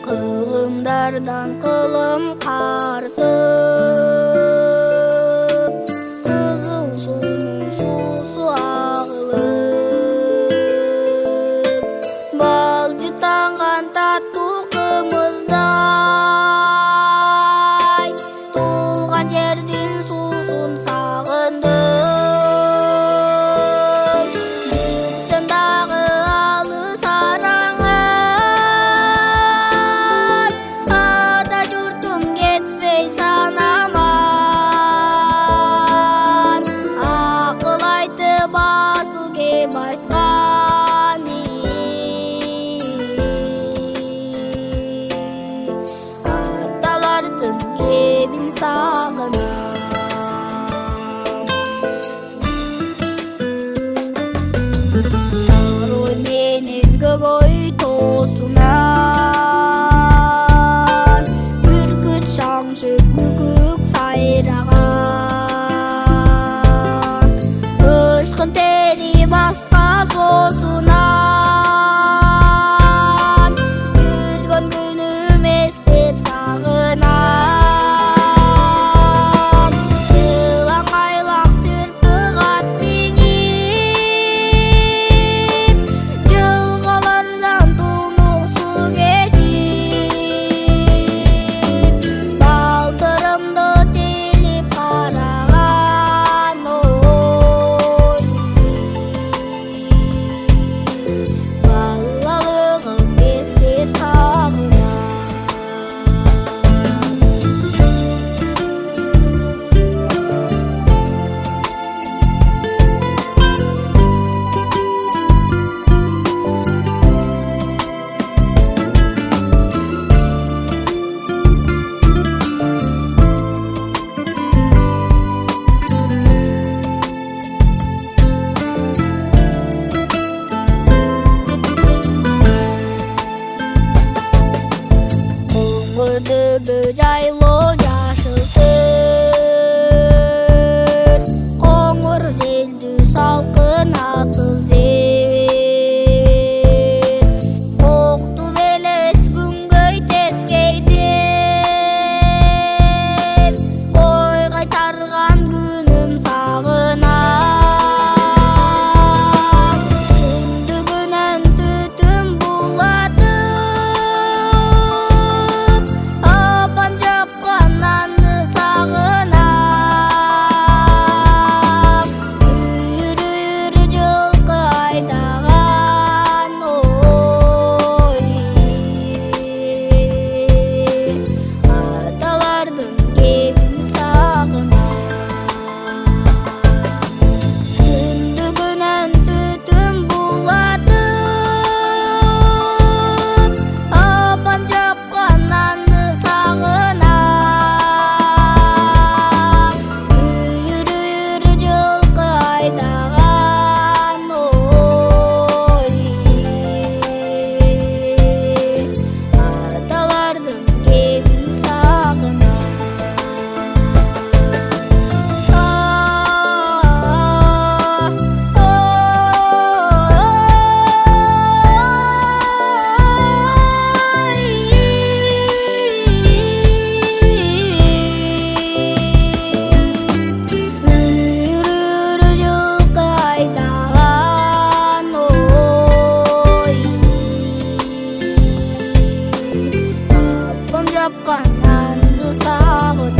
Kılımlardan kılım kartıp, kızıl suyun susu ağılıp, balcıtangan tatlı kımızday, tulgan жердин susun sağındım. Bilsem dağı alыс arangan, ata jurtum ketpey sanaman. Akıl aytıp asыл kеп aytkаны, аталардын кебин сагынам. Сарой менен көгөй тоосунан, бүркүт шаңшып күкүк сайраган. Ышкын тери баска соосунан, жүргөн күнүм эстеп сагынам. Жылаң айлак чырпык ат минип, жылгалардан туңук суу кечип, балтырымды телип караган. Ой, балалыгым эстеп сагынам. Дөбө жайлоо жашыл төр, коңур желдүү салкын асыл жер. Кокту белес күнгөй тескейден, кой кайтарган күнүм сагынам. Түндүгүнөн түтүн булатып, апан жапкан нанды сагынам. Үйүр үйүр жылкы айдаган. Ой, аталардын кебин сагынам. Түндүгүнөн түтүн булатып, апан жапкан нанды сагынам. Үйүр үйүр жылкы айдаган. Ой, аталардын кебин сагынам. Үйүр жылкы айдаган. Ой, апам жапкан нанды сагынам.